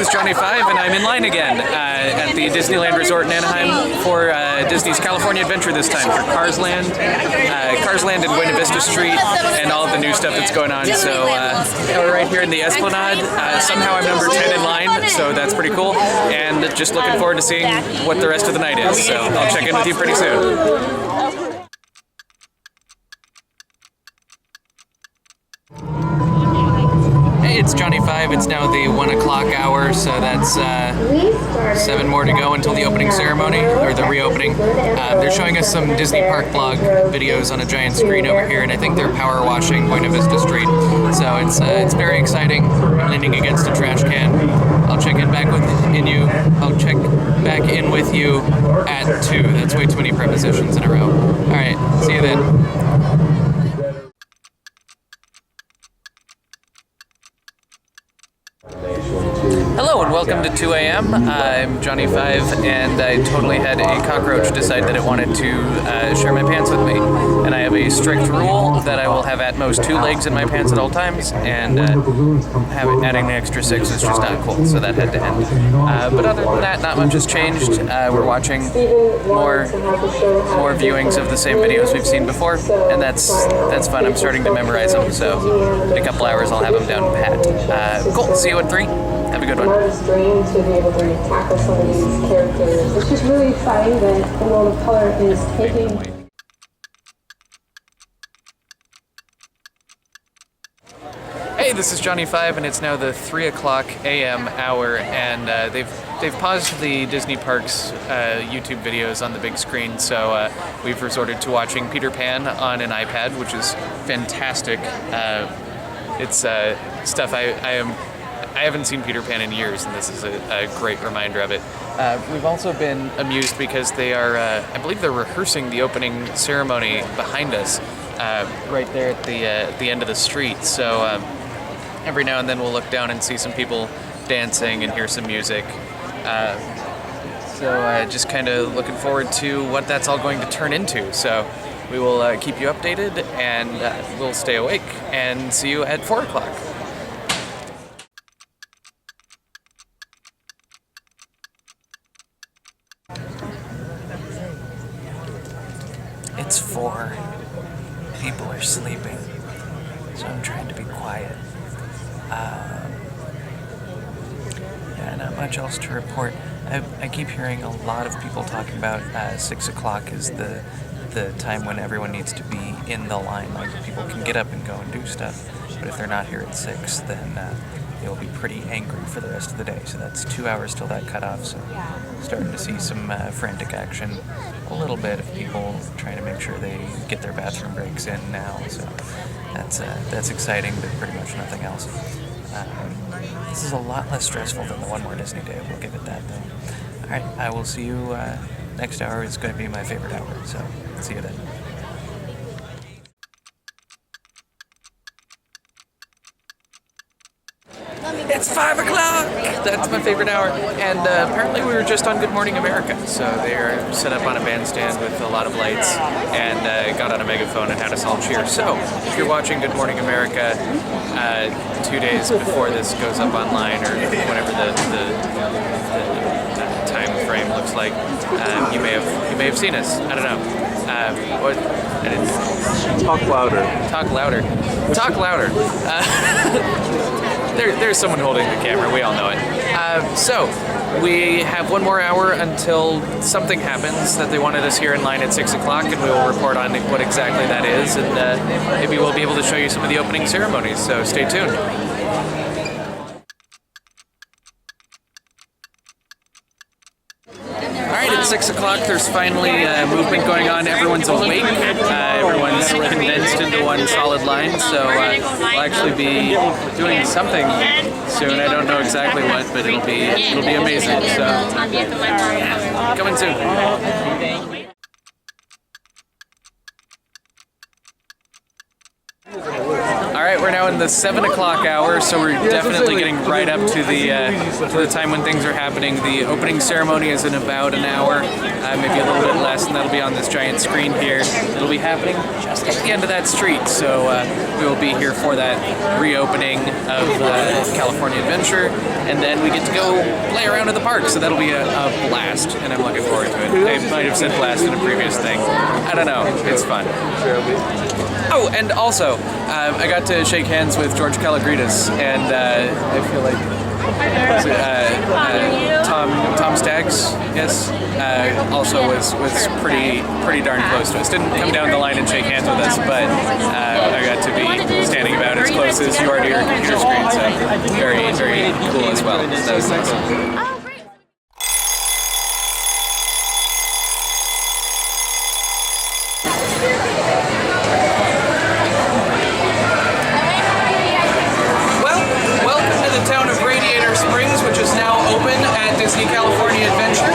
is Johnny 5, and I'm in line again at the Disneyland Resort in Anaheim for Disney's California Adventure this time for Cars Land and Buena Vista Street, and all of the new stuff that's going on. So we're right here in the Esplanade. Somehow I'm number 10 in line, so that's pretty cool. And just looking forward to seeing what the rest of the night is. So I'll check in with you pretty soon. It's Johnny 5, it's now the 1 o'clock hour, so that's 7 more to go until the opening ceremony, or the reopening. They're showing us some Disney Park blog videos on a giant screen over here, and I think they're power washing Buena Vista Street. So it's very exciting. I'm leaning against a trash can. I'll check back in with you at 2. That's way too many prepositions in a row. Alright, see you then. Hello and welcome to 2 a.m. I'm Johnny 5, and I totally had a cockroach decide that it wanted to share my pants with me. And I have a strict rule that I will have at most 2 legs in my pants at all times, and adding the extra 6 is just not cool, so that had to end. But other than that, not much has changed. We're watching more viewings of the same videos we've seen before, and that's fun. I'm starting to memorize them, so in a couple hours I'll have them down pat. Cool, see you at 3. Have a good one. It's dream to be able to tackle some of these characters. It's just really exciting that the world of color is taking. Hey, this is Johnny 5, and it's now the 3 o'clock a.m. hour, and they've paused the Disney Parks YouTube videos on the big screen, so we've resorted to watching Peter Pan on an iPad, which is fantastic. It's stuff I haven't seen Peter Pan in years, and this is a great reminder of it. We've also been amused because they are, I believe they're rehearsing the opening ceremony behind us, right there at the end of the street. So every now and then we'll look down and see some people dancing and hear some music. So just kind of looking forward to what that's all going to turn into. So we will keep you updated, and we'll stay awake and see you at 4 o'clock. It's 4. People are sleeping, so I'm trying to be quiet. Yeah, not much else to report. I keep hearing a lot of people talking about 6 o'clock is the time when everyone needs to be in the line. Like, people can get up and go and do stuff, but if they're not here at 6, then they'll be pretty angry for the rest of the day. So that's 2 hours till that cutoff, so starting to see some frantic action. A little bit of people trying to make sure they get their bathroom breaks in now, so that's exciting, but pretty much nothing else. This is a lot less stressful than the One More Disney Day, we'll give it that though. Alright, I will see you next hour. It's going to be my favorite hour, so see you then. It's 5 o'clock! That's my favorite hour. And apparently we were just on Good Morning America. So they are set up on a bandstand with a lot of lights, and got on a megaphone and had us all cheer. So if you're watching Good Morning America 2 days before this goes up online, or whatever the time frame looks like, you may have seen us. I don't know. What? I didn't. Talk louder. Talk louder. Talk louder. There's someone holding the camera, we all know it. So, we have 1 more hour until something happens that they wanted us here in line at 6 o'clock, and we will report on what exactly that is, and maybe we'll be able to show you some of the opening ceremonies, so stay tuned. Alright, at 6 o'clock there's finally movement going on. Everyone's awake. Everyone's condensed into one solid line, so we'll actually be doing something soon. I don't know exactly what, but it'll be amazing. So yeah, coming soon. Alright, we're we're now in the 7 o'clock hour, so we're definitely getting right up to the time when things are happening. The opening ceremony is in about an hour, maybe a little bit less, and that'll be on this giant screen here. It'll be happening just at the end of that street, so we will be here for that reopening of California Adventure, and then we get to go play around in the park, so that'll be a blast, and I'm looking forward to it. I might have said blast in a previous thing. I don't know. It's fun. Oh, and also, I got to shake hands with George Calagritas, and I feel like Tom Staggs, yes, also was pretty darn close to us. Didn't come down the line and shake hands with us, but I got to be standing about as close as you are to your computer screen, so very, very cool as well. So that was nice. California Adventure.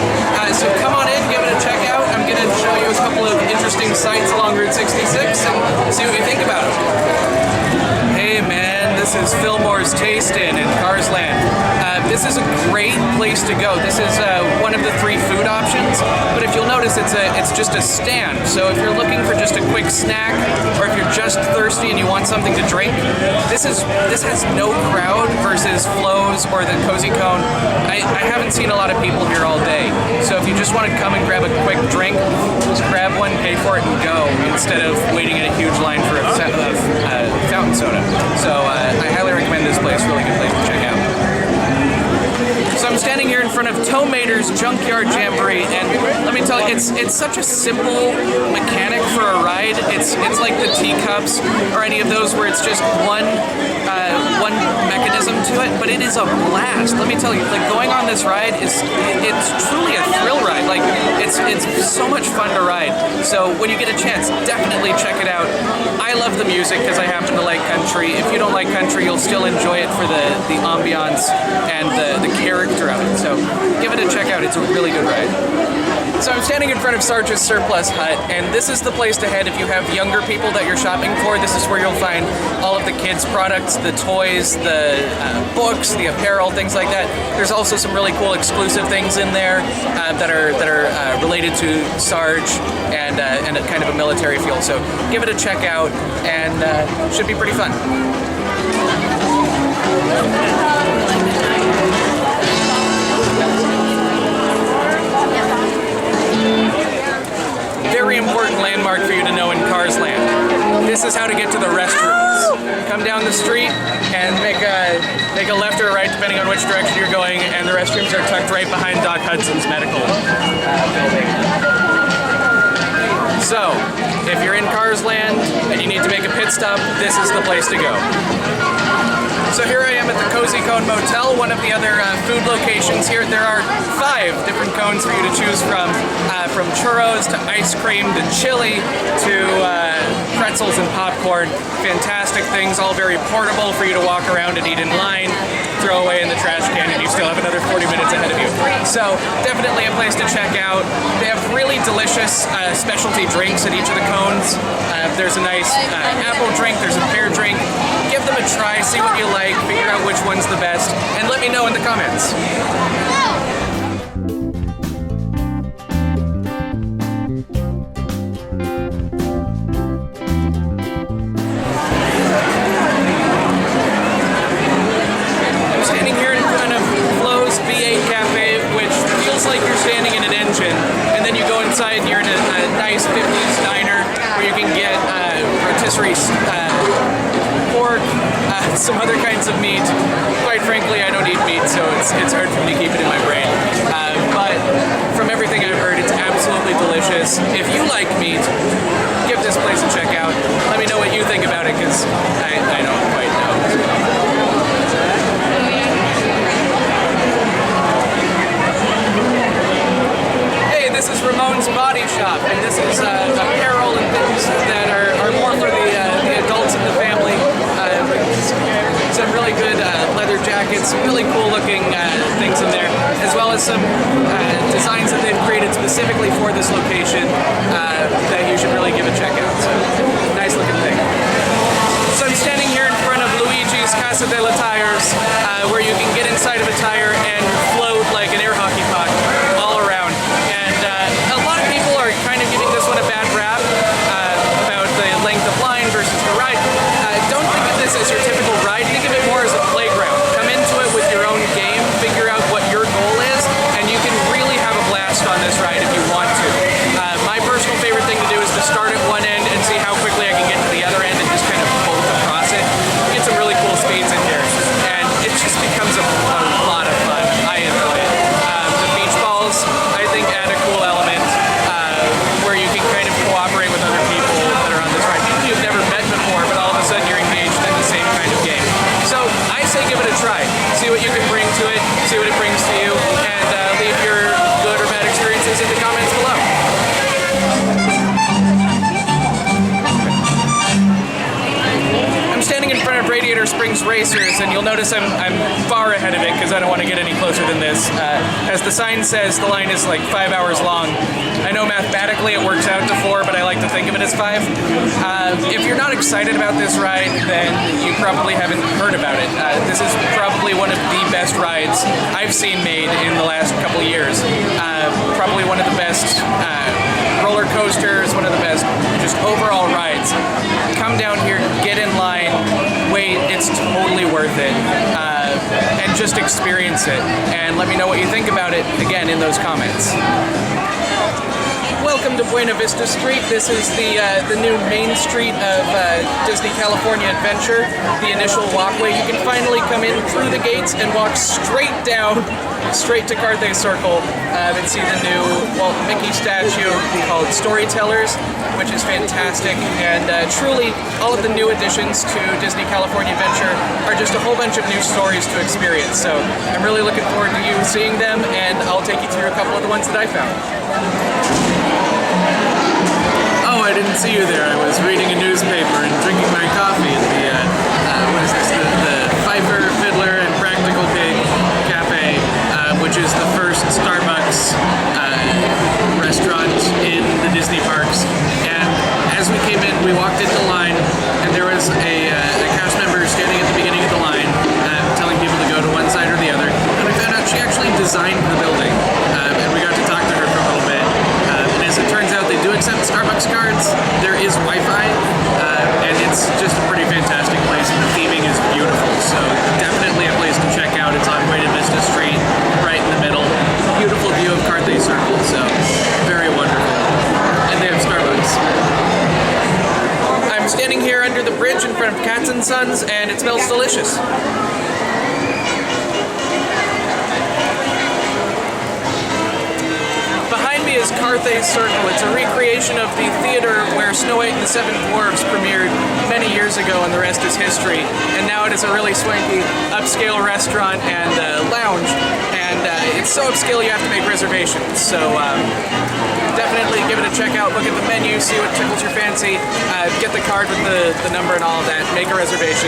So come on in, give it a check out. I'm going to show you a couple of interesting sites along Route 66 and see what you think about them. Hey man, this is Fillmore's Taste Inn in Carsland. This is a great place to go. This is one of the 3 food options, but if you'll notice, it's just a stand. So if you're looking for just a quick snack, or if you're just thirsty and you want something to drink, this has no crowd versus Flo's or the Cozy Cone. I haven't seen a lot of people here all day, so if you just want to come and grab a quick drink, just grab one, pay for it, and go, instead of waiting in a huge line for a fountain soda. So I highly recommend this place. Really good place to check out. So I'm standing here in front of Tomaters Junkyard Jamboree, and let me tell you, it's such a simple mechanic for a ride. It's like the teacups or any of those where it's just one mechanism to it, but it is a blast. Let me tell you, like going on this ride it's truly a thrill ride. Like it's so much fun to ride. So when you get a chance, definitely check it out. I love the music because I happen to like country. If you don't like country, you'll still enjoy it for the ambiance and the character of it. So give it a check out. It's a really good ride. So I'm standing in front of Sarge's Surplus Hut, and this is the place to head if you have younger people that you're shopping for. This is where you'll find all of the kids' products, the toys, the books, the apparel, things like that. There's also some really cool exclusive things in there that are related to Sarge and a kind of a military feel. So give it a check out, and should be pretty fun. Very important landmark for you to know in Carsland. This is how to get to the restrooms. Come down the street and make a left or a right depending on which direction you're going, and the restrooms are tucked right behind Doc Hudson's medical building. So, if you're in Carsland and you need to make a pit stop, this is the place to go. So here I am at the Cozy Cone Motel, one of the other food locations here. There are 5 different cones for you to choose from churros to ice cream to chili to pretzels and popcorn. Fantastic things, all very portable for you to walk around and eat in line, throw away in the trash can, and you still have another 40 minutes ahead of you. So definitely a place to check out. They have really delicious specialty drinks at each of the cones. There's a nice apple drink, there's a pear drink. Give them a try, see what you like, figure out which one's the best, and let me know in the comments. I'm standing here in front of Flo's V8 Cafe, which feels like you're standing in an engine, and then you go inside and you're in a nice 50s diner where you can get rotisserie pork, some other kinds of meat. Quite frankly, I don't eat meat, so it's hard for me to keep it in my brain. But from everything I've heard, it's absolutely delicious. If you like meat, give this place a check out. Let me know what you think about it, because I don't quite know. Hey, this is Ramon's Body Shop, and this is apparel and things that are more for the adults in the family. Some really good leather jackets, some really cool looking things in there, as well as some designs that they've created specifically for this location that you should really give a check out. So, nice looking thing. So I'm standing here in front of Casa de la Tires, where you can get inside of a tire and float like an air hockey puck all around. And a lot of people are kind of giving this one a bad rap about the length of line versus the ride. Don't think of this as your typical ride. Think of it more as a playground. Come into it with your own game, figure out what your goal is, and you can really have a blast on this ride if you want to. My personal favorite thing to do is to start at one end and see how quickly I can get to the other end and just kind of bolt across it. Get some really cool speeds in here, and it just becomes a lot of fun. I enjoy it. The beach balls, I think, add a cool element where you can kind of cooperate with other people that are on this ride. People you've never met before, but all of a sudden you're engaged in the same kind of game. So I say give it a try. See what you can bring to it, see what it brings to you, and leave your good or bad experiences in the comments below. I'm standing in front of Radiator Springs Racers, and you'll notice I'm far ahead of it because I don't want to get any closer than this. As the sign says, the line is like 5 hours long. I know mathematically it works out to 4, but I like to think of it as 5. If you're not excited about this ride, then you probably haven't heard about it. This is probably one of the best rides I've seen made in the last couple of years. Probably one of the best roller coasters, one of the best just overall rides. Come down here, get in line, wait, it's totally worth it. And just experience it. And let me know what you think about it, again, in those comments. Welcome to Buena Vista Street. This is the new main street of Disney California Adventure, the initial walkway. You can finally come in through the gates and walk straight down, straight to Carthay Circle and see the new Walt Mickey statue called Storytellers, which is fantastic. And truly, all of the new additions to Disney California Adventure are just a whole bunch of new stories to experience. So I'm really looking forward to you seeing them, and I'll take you through a couple of the ones that I found. Oh, I didn't see you there. I was reading a newspaper and drinking my coffee at the, what is this, the Pfeiffer, Fiddler, and Practical Pig Cafe, which is the first Starbucks restaurant in the Disney parks. And as we came in, we walked into the line, and there was a cast member standing at the beginning of the line, telling people to go to one side or the other. And we found out she actually designed the building, and we got to talk to her for a little bit. As it turns out, they do accept Starbucks cards. There is Wi-Fi, and it's just a pretty fantastic place, and the theming is beautiful. So definitely a place to check out. It's on Buena Vista Street, right in the middle. Beautiful view of Carthay Circle, so very wonderful. And they have Starbucks. I'm standing here under the bridge in front of Cats and Sons, and it smells delicious. Is Carthay Circle. It's a recreation of the theater where Snow White and the Seven Dwarfs premiered many years ago, and the rest is history. And now it is a really swanky, upscale restaurant and lounge. And it's so upscale you have to make reservations. So definitely give it a check out. Look at the menu, see what tickles your fancy. Get the card with the number and all of that. Make a reservation.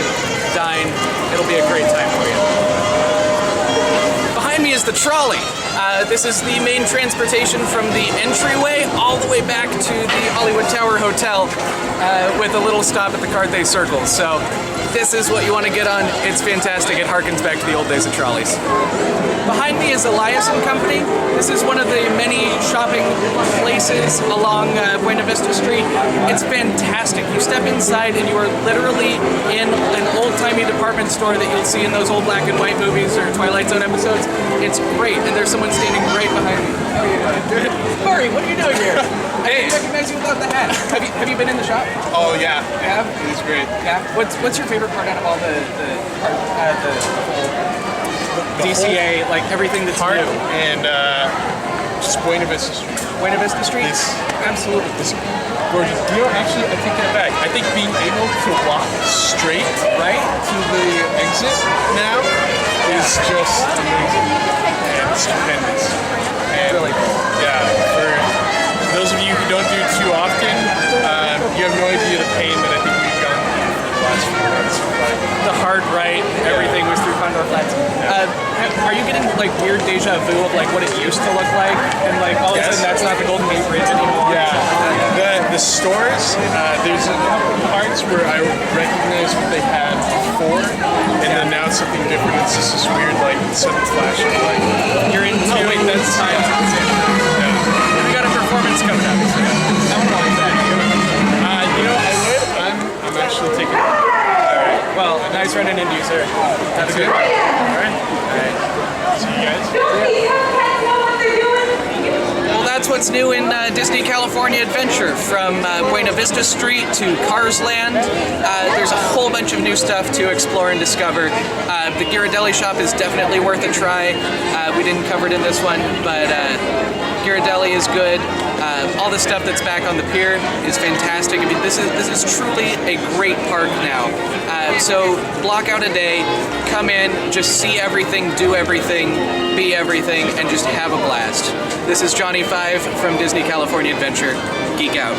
Dine. It'll be a great time for you. Behind me is the trolley. This is the main transportation from the entryway all the way back to the Hollywood Tower Hotel with a little stop at the Carthay Circle. So this is what you want to get on. It's fantastic. It harkens back to the old days of trolleys. Behind me is Elias & Company. This is one of the many shopping places along Buena Vista Street. It's fantastic. You step inside and you are literally in an old-timey department store that you'll see in those old black and white movies or Twilight Zone episodes. It's great, and there's someone standing right behind me. Good. Murray, what are you doing here? I didn't recognize you without the hat. Have you been in the shop? Oh yeah. Yeah? It's great. Yeah. What's your favorite part out of all the DCA, like everything that's Part new? and just Buena Vista Street. Buena Vista Street? It's Absolutely. It's gorgeous. You know, actually, I take that back. I think being able to walk straight Right? to the exit now is just amazing. And it's stupendous. And Really cool. yeah, for those of you who don't do it too often, you have no idea the pain that I think we've gone through for the last few months. But The hard right, everything was through Condor Flats. Are you getting like weird deja vu of like what it used to look like, and like all of a sudden that's not the Golden Gate Bridge anymore? yeah, the stores, there's a couple parts where I recognize what they had before, and then it's just this weird, like, sudden flash of, like, You're in. oh, wait, that's time. Yeah. We got a performance coming up. So I don't know that. You know, I would. I'm actually taking. Alright. Well, nice running into you, sir. Have a good one. Alright. See you guys. Well, that's what's new in Disney California Adventure. From Buena Vista Street to Cars Land. There's a whole bunch of new stuff to explore and discover. The Ghirardelli shop is definitely worth a try. We didn't cover it in this one, but Ghirardelli is good. All the stuff that's back on the pier is fantastic. I mean, this is truly a great park now. So block out a day, come in, just see everything, do everything, be everything, and just have a blast. This is Johnny 5 from Disney California Adventure. Geek out.